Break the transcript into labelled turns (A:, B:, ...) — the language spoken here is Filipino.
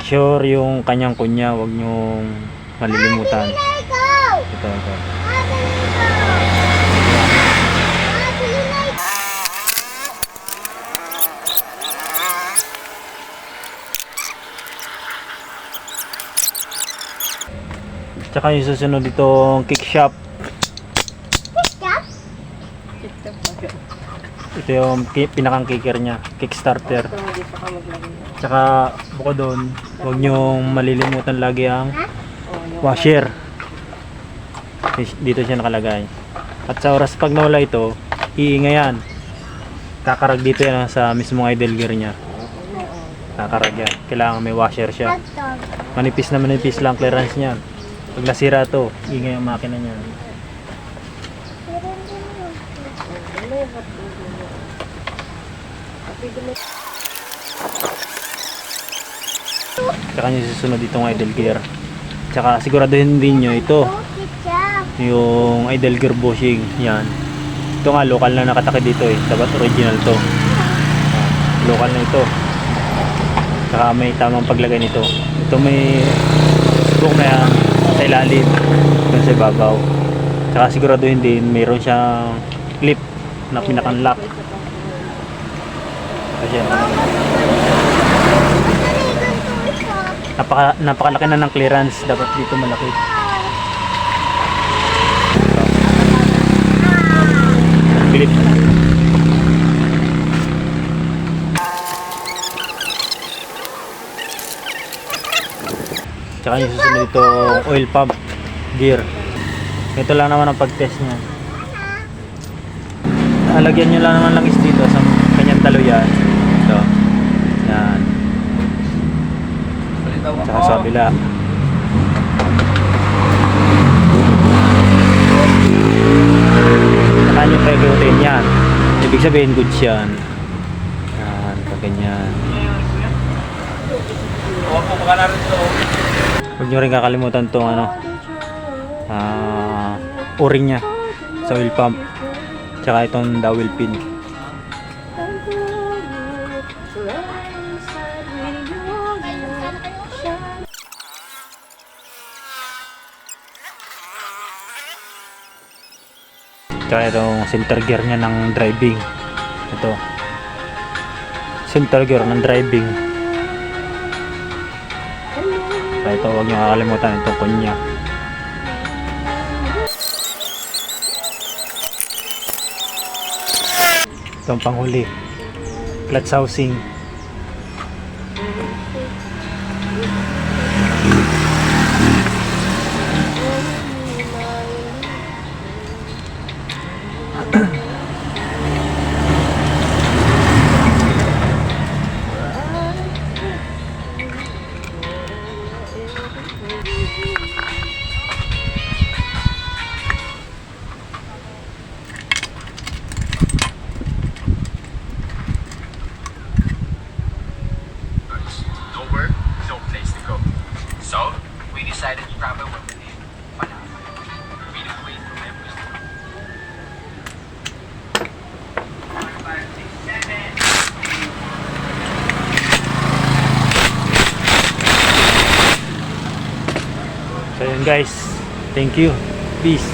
A: sure yung kanyang kunya, huwag nyong malilimutan. Ito. Tsaka yung susunod itong kick shop. Ito yung pinakang kicker niya, kickstarter. Tsaka bukod doon, huwag nyong malilimutan lagi ang washer. Dito siya nakalagay. At sa oras pag nawala ito, iingay yan. Kakarag dito yan sa mismong idle gear niya. Kakarag yan. Kailangan may washer siya. Manipis na manipis lang clearance niyan. Pag nasira ito, iingay ang makina niya. Tsaka nyo susunod itong idle gear. Tsaka siguraduhin din nyo ito, yung idle gear bushing. Yan. Ito nga local na nakatakid dito eh. Dapat original to. Local na ito. Tsaka may tamang paglagay nito. Ito may spoke na yan sa ilalim, dun sa ibabaw. Tsaka siguraduhin din mayroon siyang clip na pinakan-lock. Kasi napakalaki na ng clearance, dapat dito malaki. Clip. Tsaka yung susunod ito oil pump gear. Ito lang naman ang pag-test niya. Alagyan nyo lang naman langis dito sa kanyang taluyan. Ito. Yan. Tsaka sa kabila. Tsaka nyo pag-iutin yan. Ibig sabihin goods yan. Yan. Pag ganyan. Huwag nyo rin kakalimutan itong o-ring nya sa oil pump. Tsaka itong dowel pin. Tsaka itong center gear nya ng driving. Ito. Center gear ng driving. Tsaka ito, huwag nyo kakalimutan itong kunya. Itong panghuli, clutch housing.
B: So, we decided to travel with the name Palawan. Really great for memories. 5, 6, 7.
A: So yun guys, thank you, peace.